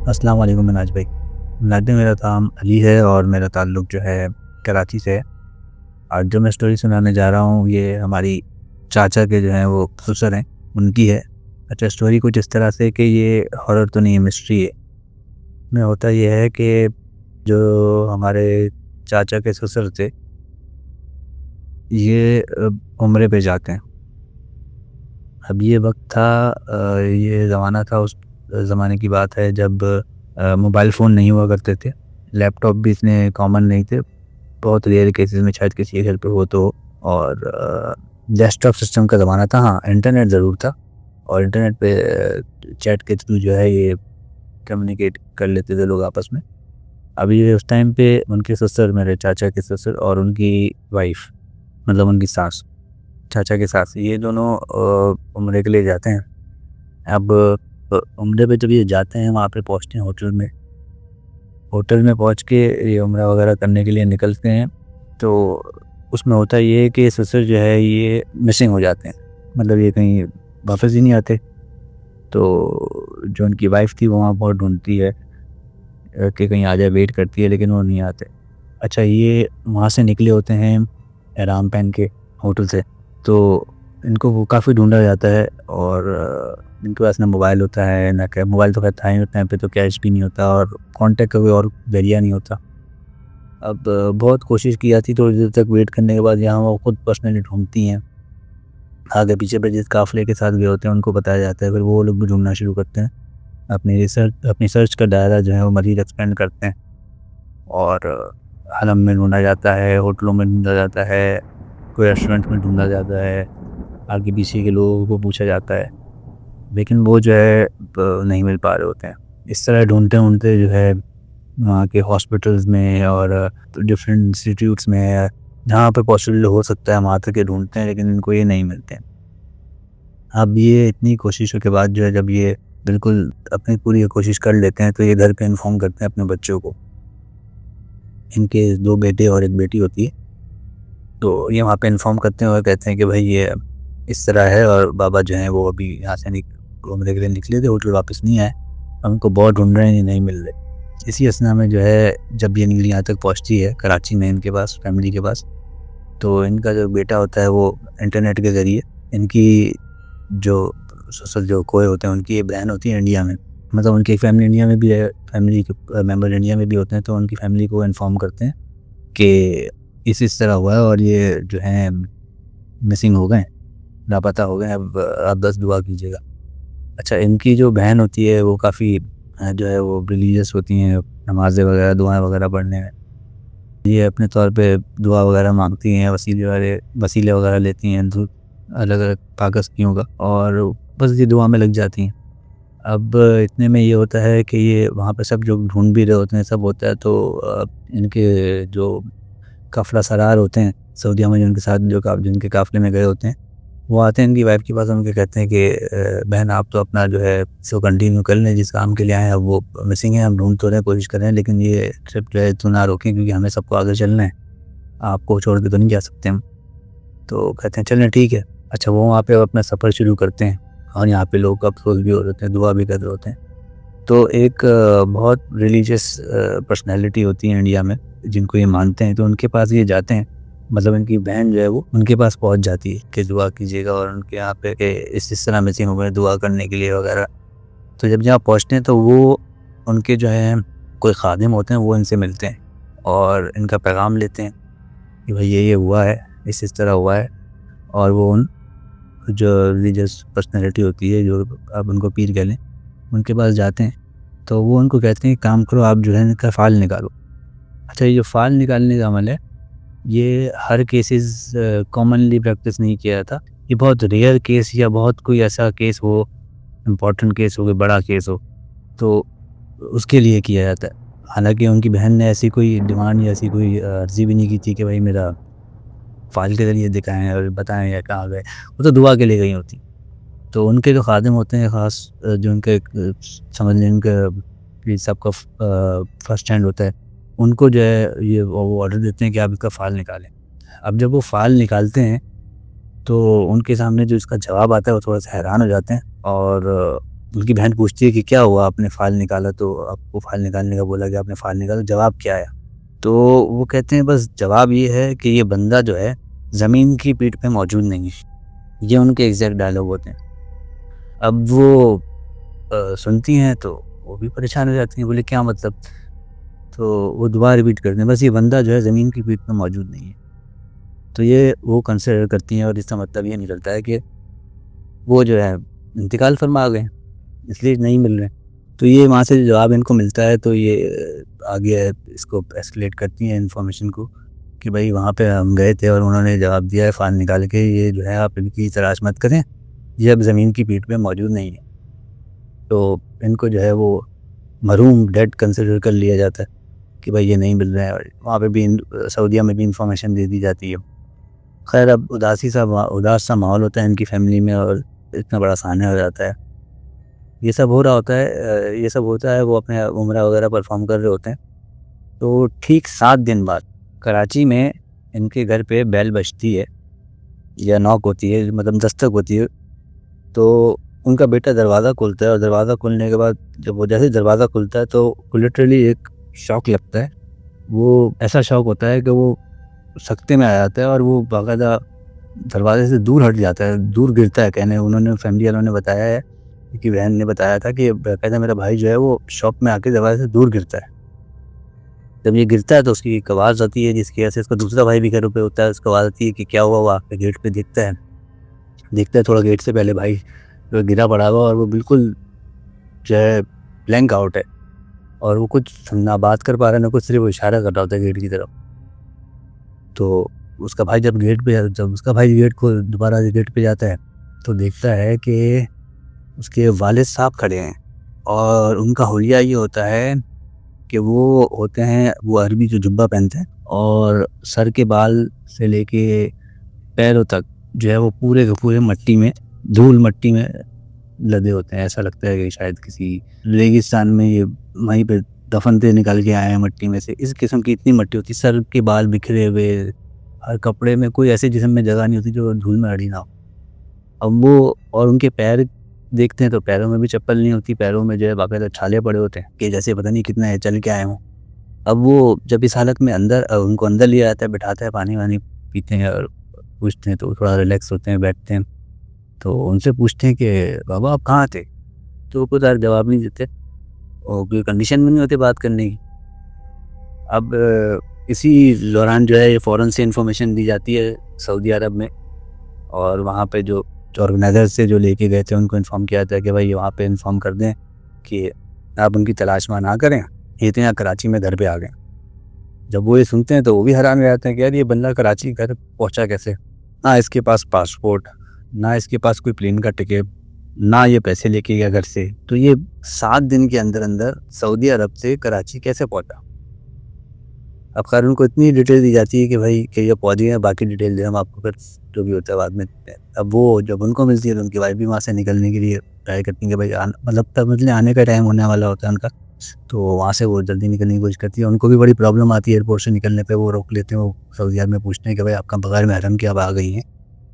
अस्सलाम वालेकुम मिनाज भाई। मिनाज भाई, मेरा नाम अली है और मेरा ताल्लुक़ जो है कराची से है। और जो मैं स्टोरी सुनाने जा रहा हूँ ये हमारी चाचा के जो हैं वो ससुर हैं, उनकी है। अच्छा, स्टोरी कुछ इस तरह से कि ये हॉरर तो नहीं है, मिस्ट्री है। में होता ये है कि जो हमारे चाचा के ससुर थे, ये उम्रे पे जाते हैं। अब ये वक़्त था, ये ज़माना था, उस ज़माने की बात है जब मोबाइल फ़ोन नहीं हुआ करते थे। लैपटॉप भी इतने कॉमन नहीं थे। बहुत रेयर केसेस में शायद किसी के घर पे हो तो। और डेस्कटॉप सिस्टम का ज़माना था। हाँ, इंटरनेट ज़रूर था और इंटरनेट पे चैट के थ्रू जो है ये कम्युनिकेट कर लेते थे लोग आपस में। अभी ये उस टाइम पे उनके ससुर, मेरे चाचा के ससुर और उनकी वाइफ़, मतलब उनकी सास, चाचा के सास, ये दोनों उम्रे के लिए जाते हैं। अब उम्रे पे जब ये जाते हैं, वहाँ पे पहुँचते हैं होटल में। होटल में पहुँच के ये उम्रा वगैरह करने के लिए निकलते हैं, तो उसमें होता ये है कि ससुर जो है ये मिसिंग हो जाते हैं। मतलब ये कहीं वापस ही नहीं आते। तो जो उनकी वाइफ़ थी वो वहाँ बहुत ढूँढती है कि कहीं आ जाए, वेट करती है, लेकिन वो नहीं आते। अच्छा, ये वहाँ से निकले होते हैं एहराम पहन के होटल से, तो इनको वो काफ़ी ढूँढा जाता है। और इनके पास ना मोबाइल होता है ना क्या, मोबाइल तो खैर था ही उस टाइम पे, तो कैश भी नहीं होता और कॉन्टैक्ट का कोई और ज़रिया नहीं होता। अब बहुत कोशिश की जाती, थोड़ी देर तक वेट करने के बाद यहाँ वो खुद पर्सनली ढूँढती हैं। आगे पीछे पे जिस काफ़िले के साथ गए होते हैं उनको बताया जाता है, फिर वो लोग भी ढूँढना शुरू करते हैं। अपनी सर्च का दायरा जो है वो मज़ीद एक्सपेंड करते हैं और हरम में ढूँढा जाता है, होटलों में ढूँढा जाता है, कोई रेस्टोरेंट में ढूँढा जाता है, आगे पीछे के लोगों को पूछा जाता है, लेकिन वो जो है नहीं मिल पा रहे होते हैं। इस तरह ढूँढते-ढूँढते जो है वहाँ के हॉस्पिटल्स में और डिफरेंट इंस्टीट्यूट्स में, जहाँ पे पॉसिबल हो सकता है वहाँ तक ये ढूँढते हैं, लेकिन इनको ये नहीं मिलते हैं। अब ये इतनी कोशिशों के बाद जो है, जब ये बिल्कुल अपनी पूरी कोशिश कर लेते हैं, तो ये घर पे इन्फॉर्म करते हैं अपने बच्चों को। इनके 2 बेटे और 1 बेटी होती है। तो ये वहाँ पे इन्फॉर्म करते हैं और कहते हैं कि भाई ये इस तरह है और बाबा जो हैं वो अभी यहाँ से घूमने के लिए निकले थे, होटल वापस नहीं आए। हमको बहुत ढूँढ रहे हैं, ये नहीं मिल रहे। इसी अस्थना में जो है, जब ये नील यहाँ तक पहुँचती है कराची में इनके पास, फैमिली के पास, तो इनका जो बेटा होता है वो इंटरनेट के ज़रिए, इनकी जो ससुर जो खोए होते हैं उनकी एक बहन होती है इंडिया में, मतलब उनकी फैमिली इंडिया में भी है, फैमिली के मेंबर इंडिया में भी होते हैं, तो उनकी फैमिली को इन्फॉर्म करते हैं कि इस तरह हुआ है और ये जो हैं मिसिंग हो गए, लापता हो गए, अब आप बस दुआ कीजिएगा। अच्छा, इनकी जो बहन होती है वो काफ़ी जो है वो रिलीजियस होती हैं, नमाज़ें वगैरह, दुआएँ वगैरह पढ़ने में। ये अपने तौर पे दुआ वगैरह माँगती हैं, वसीले वगैरह लेती हैं अलग-अलग पाक-हस्तियों का, और बस ये दुआ में लग जाती हैं। अब इतने में ये होता है कि ये वहाँ पे सब जो ढूँढ भी रहे होते हैं, सब होता है, तो इनके जो काफ़िला सरार होते हैं सऊदीया में, जिनके साथ जिनके काफ़िले में गए होते हैं, वो आते हैं इनकी वाइफ़ के पास, उनके कहते हैं कि बहन आप तो अपना जो है इसको कंटिन्यू कर लें, जिस काम के लिए आए हैं। अब वो मिसिंग है, हम ढूँढ तो रहे हैं, कोशिश कर रहे हैं, लेकिन ये ट्रिप जो है तो ना रोकें, क्योंकि हमें सबको आगे चलना है, आपको छोड़ के तो नहीं जा सकते हम। तो कहते हैं चलें, ठीक है। अच्छा, वो वहाँ पे अपना सफ़र शुरू करते हैं और यहाँ पे लोग अफ़सोस भी हो रहे होते हैं, दुआ भी कर रहे होते हैं। तो एक बहुत रिलीजियस पर्सनैलिटी होती है इंडिया में, जिनको ये मानते हैं, तो उनके पास ये जाते हैं। मतलब इनकी बहन जो है वो उनके पास पहुँच जाती है कि दुआ कीजिएगा, और उनके यहाँ पे कि इस तरह मिसिंग हो गए, दुआ करने के लिए वगैरह। तो जब जहाँ पहुँचते हैं तो वो उनके जो है कोई खादिम होते हैं, वो इनसे मिलते हैं और इनका पैगाम लेते हैं कि भाई ये हुआ है, इस तरह हुआ है। और वो उन जो रिलीजियस पर्सनैलिटी होती है, जो आप उनको पीर कह लें, उनके पास जाते हैं। तो वो उनको कहते हैं काम करो, आप जो है इनका फ़ाल निकालो। अच्छा, ये जो फ़ाल निकालने का अमल है, ये हर केसेस कॉमनली प्रैक्टिस नहीं किया जाता। ये बहुत रेयर केस, या बहुत कोई ऐसा केस हो, इम्पोर्टेंट केस हो, कोई बड़ा केस हो, तो उसके लिए किया जाता है। हालाँकि उनकी बहन ने ऐसी कोई डिमांड या ऐसी कोई अर्ज़ी भी नहीं की थी कि भाई मेरा फ़ाइल के ज़रिए दिखाएँ और बताएँ या कहाँ गए। वो तो दुआ के लिए गई होती। तो उनके जो खादिम होते हैं ख़ास, जो उनके समझ लें उनका ये सबका फर्स्ट हैंड होता है, उनको जो है ये वो ऑर्डर देते हैं कि आप इसका फ़ाइल निकालें। अब जब वो फ़ाइल निकालते हैं, तो उनके सामने जो इसका जवाब आता है, वो थोड़ा-सा हैरान हो जाते हैं और उनकी बहन पूछती है कि क्या हुआ, आपने फ़ाइल निकाला तो आपको फ़ाइल निकालने का बोला गया, आपने फ़ाइल निकाला, जवाब क्या आया? तो वो कहते हैं बस जवाब ये है कि ये बंदा जो है ज़मीन की पीठ पे मौजूद नहीं है। ये उनके एग्ज़ैक्ट डायलॉग होते हैं। अब वो सुनती हैं तो वो भी परेशान हो जाती हैं, बोले क्या मतलब? तो वो दोबारा रिपीट करते हैं, बस ये बंदा जो है ज़मीन की पीठ पे मौजूद नहीं है। तो ये वो कंसिडर करती हैं और इसका मतलब ये निकलता है कि वो जो है इंतकाल फ़रमा गए, इसलिए नहीं मिल रहे हैं। तो ये वहाँ से जवाब इनको मिलता है तो ये आगे इसको एस्केलेट करती हैं इन्फॉर्मेशन को कि भाई वहाँ पे हम गए थे और उन्होंने जवाब दिया है फ़ाइल निकाल के, ये जो है आप इनकी तलाश मत करें, ये अब ज़मीन की पीठ पे मौजूद नहीं है। तो इनको जो है वो मरहूम डेड कंसिडर कर लिया जाता है कि भाई ये नहीं मिल रहा है, और वहाँ पे भी सऊदीया में भी इन्फॉर्मेशन दे दी जाती है। खैर अब उदास सा माहौल होता है इनकी फैमिली में और इतना बड़ा सान्या हो जाता है। ये सब हो रहा होता है ये सब होता है, वो अपने उम्रा वगैरह परफ़ॉर्म कर रहे होते हैं। तो ठीक 7 दिन बाद कराची में इनके घर पे बेल बजती है या नॉक होती है, मतलब दस्तक होती है। तो उनका बेटा दरवाज़ा खोलता है और दरवाज़ा खोलने के बाद जब वो जैसे ही दरवाज़ा खुलता है तो लिटरली एक शॉक लगता है। वो ऐसा शॉक होता है कि वो सकते में आ जाता है और वो बाकायदा दरवाज़े से दूर हट जाता है, दूर गिरता है। कहने उन्होंने फैमिली वालों ने बताया है, उनकी बहन ने बताया था कि बाकायदा मेरा भाई जो है वो शॉप में आके दरवाज़े से दूर गिरता है। जब ये गिरता है तो उसकी एक आवाज़ आती है जिसकी वजह से उसका दूसरा भाई भी घर पे होता है, उसको आवाज़ आती है कि क्या हुआ? वो आके गेट पे देखता है थोड़ा गेट से पहले भाई जो गिरा पड़ा हुआ और वो बिल्कुल जो है ब्लैंक आउट है और वो कुछ ना बात कर पा रहा है, ना कुछ, सिर्फ़ वो इशारा कर रहा होता है गेट की तरफ। तो जब उसका भाई गेट को दोबारा गेट पे जाता है तो देखता है कि उसके वालिद साहब खड़े हैं और उनका हुलिया ये होता है कि वो अरबी जो जुब्बा पहनते हैं और सर के बाल से लेके पैरों तक जो है वो पूरे के पूरे धूल मट्टी में लदे होते हैं। ऐसा लगता है कि शायद किसी रेगिस्तान में ये वहीं पे दफन से निकल के आए हैं मट्टी में से। इस किस्म की इतनी मट्टी होती है, सर के बाल बिखरे हुए, हर कपड़े में कोई ऐसे जिस्म में जगह नहीं होती जो धूल में अड़ी ना हो। अब वो और उनके पैर देखते हैं तो पैरों में भी चप्पल नहीं होती, पैरों में जो है बाकायदा छाले पड़े होते हैं कि जैसे पता नहीं कितना है चल के आए हों। अब वो जब इस हालत में उनको अंदर लिया जाता है, बिठाता है, पानी-वानी पीते हैं और पूछते हैं तो थोड़ा रिलैक्स होते हैं, बैठते हैं। तो उनसे पूछते हैं कि बाबा आप कहाँ थे? तो वो खुद यार जवाब नहीं देते और कोई कंडीशन में नहीं होते बात करने की। अब इसी दौरान जो है ये फ़ौरन से इन्फॉर्मेशन दी जाती है सऊदी अरब में और वहाँ पे जो ऑर्गेनाइज़र से जो लेके गए थे उनको इन्फॉर्म किया जाता है कि भाई वहाँ पे इन्फॉर्म कर दें कि आप उनकी तलाश ना करें, ये तो यहाँ कराची में घर पे आ गए। जब वो ये सुनते हैं तो वो भी हैरान रह जाते हैं कि यार ये बंदा कराची घर पहुँचा कैसे? ना इसके पास पासपोर्ट, ना इसके पास कोई प्लेन का टिकट, ना ये पैसे लेके गया घर से। तो ये 7 दिन के अंदर सऊदी अरब से कराची कैसे पहुँचा? अब खैर उनको इतनी डिटेल दी जाती है कि भाई कि ये पहुँच गए हैं, बाकी डिटेल जो है हम आपको फिर जो भी होता है बाद में देते हैं। अब वो जब उनको मिलती है तो उनकी वाइफ भी वहाँ से निकलने के लिए ट्राई करती है कि भाई मतलब तब मतलब आने का टाइम होने वाला होता है उनका, तो वहाँ से वो जल्दी निकलने की कोशिश करती है। उनको भी बड़ी प्रॉब्लम आती है एयरपोर्ट से निकलने पे, वो रोक लेते हैं, वो सऊदी अरब में पूछते हैं कि भाई आपका बगैर महरम के अब आ गई हैं,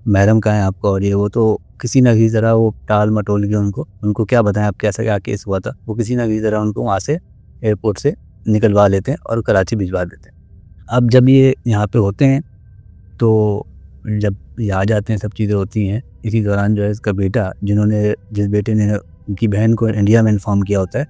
महरम कहाँ है आपका? और ये वो तो किसी न किसी तरह वो टाल-मटोल के उनको क्या बताएँ अब कैसा क्या केस हुआ था, वो किसी न किसी तरह उनको वहाँ से एयरपोर्ट से निकलवा लेते हैं और कराची भिजवा देते हैं। अब जब ये यहाँ पे होते हैं तो जब ये आ जाते हैं, सब चीज़ें होती हैं, इसी दौरान जो है इसका बेटा जिस बेटे ने उनकी बहन को इंडिया में इन्फॉर्म किया होता है,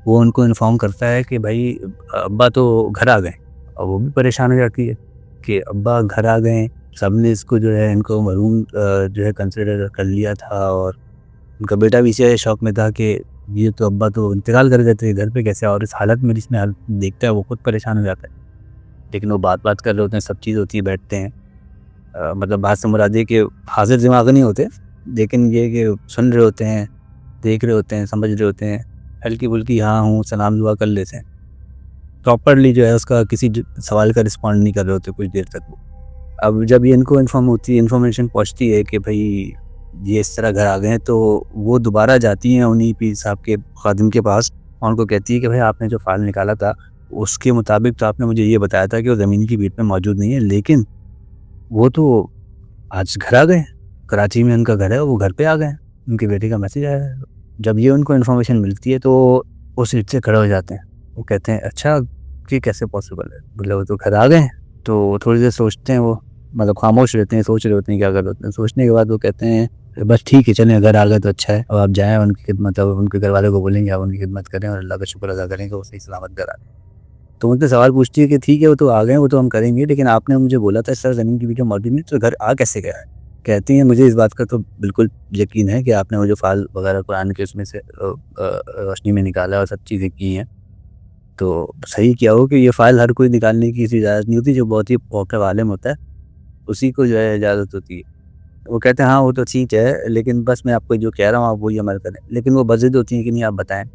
वो उनको इन्फॉर्म करता है कि भाई अब्बा तो घर आ गए। और वो भी परेशान हो जाती है कि अब्बा घर आ गए, सबने इसको जो है इनको मरहूम जो है कंसिडर कर लिया था और उनका बेटा भी इसी शौक में था कि ये तो अब्बा तो इंतकाल कर गए थे, घर पे कैसे? और इस हालत में जिसमें देखता है वो खुद परेशान हो जाता है। लेकिन वो बात कर रहे होते हैं, सब चीज़ होती है, बैठते हैं। मतलब बात से मुराद ये कि हाज़िर दिमाग नहीं होते, लेकिन ये कि सुन रहे होते हैं, देख रहे होते हैं, समझ रहे होते हैं, हल्की-फुल्की हाँ, हूँ, सलाम दुआ कर लेते हैं। प्रॉपरली जो है उसका किसी सवाल का रिस्पॉन्ड नहीं कर रहे होते कुछ देर तक वो। अब जब ये इनको इन्फॉर्मेशन पहुँचती है कि भाई ये इस तरह घर आ गए हैं, तो वो दोबारा जाती हैं उन्हीं पीर साहब के खादिम के पास और उनको कहती है कि भाई आपने जो फ़ाइल निकाला था, उसके मुताबिक तो आपने मुझे ये बताया था कि वो ज़मीन की पीठ पे मौजूद नहीं है, लेकिन वो तो आज घर आ गए हैं। कराची में उनका घर है, वो घर पे आ गए हैं। उनके बेटे का मैसेज आया है। जब ये उनको इन्फॉर्मेशन मिलती है तो वो सीट से खड़े हो जाते हैं। वो कहते हैं अच्छा ये कैसे पॉसिबल है? बोले वो तो घर आ गए हैं। तो थोड़ी देर सोचते हैं वो, मतलब खामोश रहते हैं, सोच रहे होते हैं क्या कर रहे होते हैं। सोचने के बाद वो कहते हैं बस ठीक है, चलें घर आ गए तो अच्छा है, अब आप जाएँ उनकी खिदमत, अब उनके घर वाले को बोलेंगे आप उनकी खिदमत करें और अल्लाह का शुक्र अदा करें कि वो सही सलामत घर आ गए। तो उनसे सवाल पूछती है कि ठीक है वो तो आ गए, वो तो हम करेंगे, लेकिन आपने मुझे बोला था इस तरह ज़मीन की वीडियो मौजूद नहीं, तो घर आ कैसे गया है? कहती हैं मुझे इस बात का तो बिल्कुल यकीन है कि आपने वो जो फ़ाइल वगैरह कुरान के उसमें से रोशनी में निकाला और सब चीज़ें की हैं, तो सही किया हो कि ये फ़ाइल हर कोई निकालने की इजाज़त नहीं होती, जो बहुत ही मौक़िफ़ आलिम होता है, उसी को जो है इजाज़त होती है। वो कहते हैं हाँ, वो तो ठीक है, लेकिन बस मैं आपको जो कह रहा हूँ आप वही अमल करें। लेकिन वो बज़िद होती हैं कि नहीं आप बताएँ।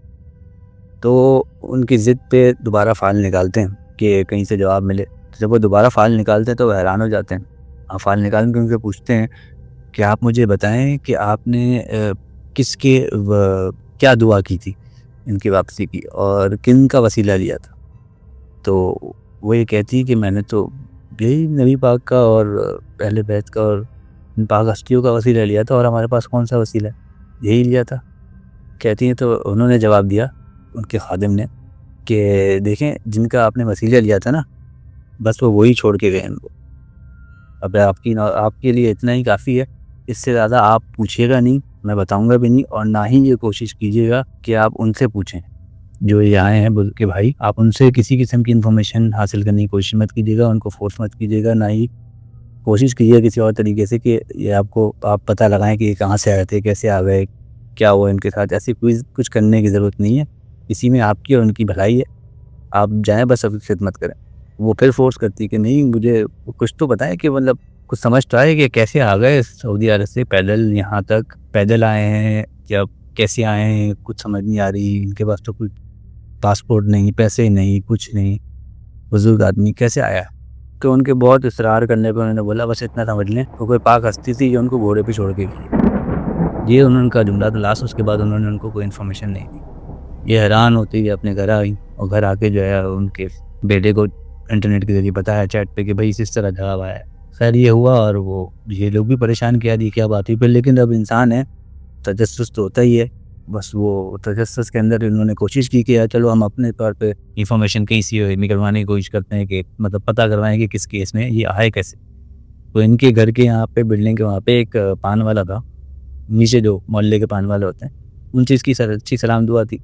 तो उनकी ज़िद पे दोबारा फ़ाइल निकालते हैं कि कहीं से जवाब मिले। तो जब वो दोबारा फ़ाइल निकालते हैं तो वो हैरान हो जाते हैं। फ़ाइल निकाल के उनसे पूछते हैं कि आप मुझे बताएँ कि आपने किसके क्या दुआ की थी इनकी वापसी की और किन का वसीला लिया था? तो वो ये कहती है कि मैंने तो यही नबी पाक का और अहले बैत का और इन पाक हस्तियों का वसीला लिया था, और हमारे पास कौन-सा वसीला है? यही लिया था। कहती हैं तो उन्होंने जवाब दिया, उनके खादिम ने, कि देखें जिनका आपने वसीला लिया था ना, बस वो वही छोड़ के गए इनको। अब आपके लिए इतना ही काफ़ी है, इससे ज़्यादा आप पूछिएगा नहीं, मैं बताऊँगा भी नहीं, और ना ही ये कोशिश कीजिएगा कि आप उनसे पूछें। जो ये आए हैं बोल के भाई, आप उनसे किसी किस्म की इन्फॉर्मेशन हासिल करने की कोशिश मत कीजिएगा, उनको फ़ोर्स मत कीजिएगा, ना ही कोशिश कीजिए किसी और तरीके से कि ये आप पता लगाएँ कि ये कहाँ से आए थे, कैसे आ गए, क्या हुआ इनके साथ। ऐसी कोई कुछ करने की ज़रूरत नहीं है, इसी में आपकी और उनकी भलाई है। आप जाएँ बस सबकी खिदमत करें। वो फिर फ़ोर्स करती है कि नहीं मुझे कुछ तो बताएँ, कि मतलब कुछ समझ तो आए कि कैसे आ गए सऊदी अरब से पैदल यहाँ तक, पैदल आए हैं या कैसे आए हैं, कुछ समझ नहीं आ रही। इनके पास तो कोई पासपोर्ट नहीं, पैसे नहीं, कुछ नहीं, बुज़ुर्ग आदमी कैसे आया? तो उनके बहुत इसरार करने पे उन्होंने बोला बस इतना समझ लें, वो कोई पाक हस्ती थी जो उनको घोड़े पे छोड़ के गई। ये उनका जुमला था लास्ट, उसके बाद उन्होंने उनको कोई इन्फॉर्मेशन नहीं दी। ये हैरान होती हुई अपने घर आई और घर आके जो है उनके बेटे को इंटरनेट के ज़रिए बताया चैट पे कि भाई इस तरह जवाब आया है। खैर ये हुआ और वो ये लोग भी परेशान किया दी क्या बात हुई फिर, लेकिन अब इंसान है, तजस्सुस तो होता ही है। बस वो तजस्सुस के अंदर इन्होंने कोशिश की कि यार चलो हम अपने तौर पे इन्फॉर्मेशन कहीं से निकलवाने की कोशिश करते हैं, कि मतलब पता करवाएँ कि किस केस में ये आए कैसे। तो इनके घर के यहाँ पे बिल्डिंग के वहाँ पे एक पान वाला था, नीचे जो मोहल्ले के पान वाले होते हैं, उनसे इसकी अच्छी सलाम दुआ थी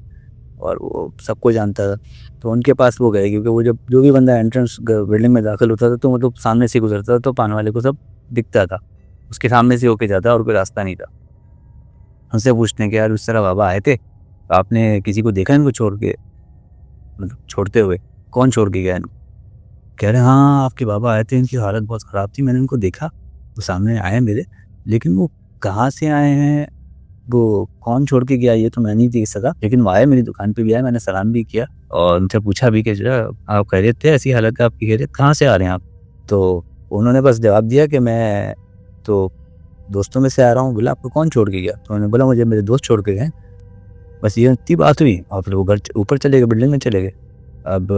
और वो सबको जानता था। तो उनके पास वो गए, क्योंकि वो जब जो भी बंदा एंट्रेंस बिल्डिंग में दाखिल होता था तो मतलब सामने से गुजरता था तो पान वाले को सब दिखता था, उसके सामने से होके जाता और कोई रास्ता नहीं था। उनसे पूछते हैं कि यार उस तरह बाबा आए थे, तो आपने किसी को देखा इनको छोड़ के, मतलब छोड़ते हुए? कौन छोड़ के गया इनको? कह रहे हैं हाँ आपके बाबा आए थे, इनकी हालत बहुत ख़राब थी, मैंने उनको देखा, वो सामने आए मेरे, लेकिन वो कहाँ से आए हैं, वो कौन छोड़ के गया ये तो मैं नहीं देख सका, लेकिन वो आए मेरी दुकान पे भी आए, मैंने सलाम भी किया और उनसे पूछा भी कि जो है आप खैरियत थे, ऐसी हालत है आपकी, खैरियत कहाँ से आ रहे हैं आप? तो उन्होंने बस जवाब दिया कि मैं तो दोस्तों में से आ रहा हूँ। बोला आपको कौन छोड़ के गया? तो उन्होंने बोला मुझे मेरे दोस्त छोड़ के गए। बस ये इतनी बात हुई और फिर वो घर ऊपर चले गए, बिल्डिंग में चले गए। अब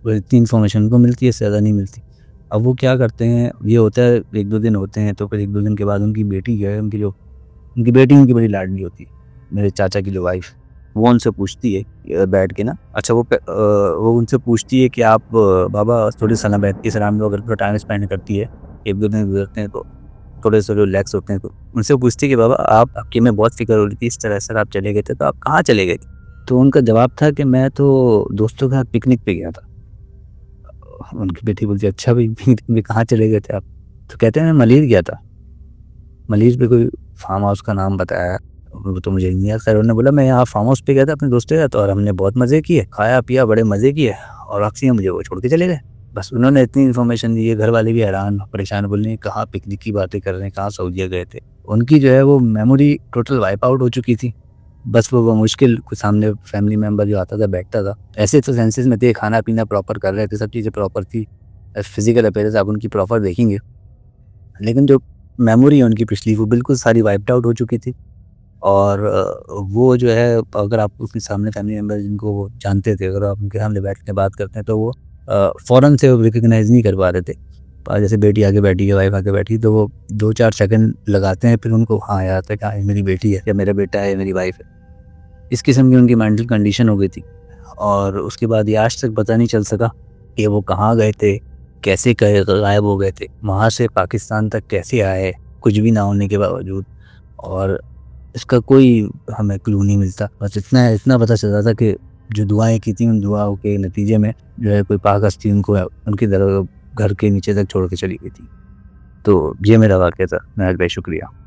इतनी इन्फॉर्मेशन उनको मिलती है, इससे ज़्यादा नहीं मिलती। अब वो क्या करते हैं, ये होता है 1-2 दिन होते हैं तो फिर 1-2 दिन के बाद उनकी बेटी जो है, उनकी बेटी उनकी बड़ी लाडली होती है, मेरे चाचा की जो वाइफ़, वो उनसे पूछती है बैठ के ना, अच्छा वो उनसे पूछती है कि आप बाबा थोड़ी सलाम बैठ के सलाम लो, अगर थोड़ा टाइम स्पेंड करती है, 1-2 दिन गुज़रते हैं तो थोड़े से रिलैक्स होते हैं। तो उनसे पूछती है कि बाबा आपकी हमें बहुत फ़िक्र हो रही थी, इस तरह सर आप चले गए थे, तो आप कहाँ चले गए थे? तो उनका जवाब था कि मैं तो दोस्तों के साथ पिकनिक पे गया था। उनकी बेटी बोलती है अच्छा भाई पिकनिक में कहाँ चले गए थे आप? तो कहते हैं मैं मलीर गया था। मलीर पे कोई फार्म हाउस का नाम बताया, वो तो मुझे नहीं याद। खैर उन्होंने बोला मैं यहाँ फार्म हाउस पे गया था अपने दोस्तों के साथ और हमने बहुत मज़े किए, खाया-पिया, बड़े मज़े किए और आखिरी में मुझे वो छोड़ के चले गए। बस उन्होंने इतनी इन्फॉर्मेशन दी है, घर वाले भी हैरान परेशान, बोल रहे हैं कहाँ पिकनिक की बातें कर रहे हैं, कहाँ सऊदीया गए थे। उनकी जो है वो मेमोरी टोटल वाइप आउट हो चुकी थी। बस वो मुश्किल सामने फैमिली मेंबर जो आता था बैठता था, ऐसे तो सेंसेस में थे, खाना-पीना प्रॉपर कर रहे थे, सब चीज़ें प्रॉपर थी। फिज़िकल अपीयरेंस आप उनकी प्रॉपर देखेंगे, लेकिन जो मेमोरी है उनकी पिछली वो बिल्कुल सारी वाइप्ड आउट हो चुकी थी। और वो जो है अगर आप उसके सामने फैमिली मेंबर जिनको वो जानते थे, अगर आप उनके सामने बैठ के बात करते हैं तो वो फ़ौरन से रिकॉग्नाइज़ नहीं कर पा रहे थे। जैसे बेटी आगे बैठी है, वाइफ़ आगे बैठी, तो वो 2-4 सेकंड लगाते हैं, फिर उनको हाँ याद आता है कि हाँ ये मेरी बेटी है या मेरा बेटा है, ये मेरी वाइफ़ है। इस किस्म की उनकी मेंटल कंडीशन हो गई थी। और उसके बाद ये आज तक पता नहीं चल सका कि वो कहाँ गए थे, कैसे गायब हो गए थे, वहाँ से पाकिस्तान तक कैसे आए, कुछ भी ना होने के बावजूद। और इसका कोई हमें क्लू नहीं मिलता। बस इतना इतना पता चला था कि जो दुआएँ की थी, उन दुआओं के नतीजे में जो है कोई पाक हस्ती उनको उनके घर के नीचे तक छोड़ के चली गई थी। तो ये मेरा वाक़या था। नाज़ भाई शुक्रिया।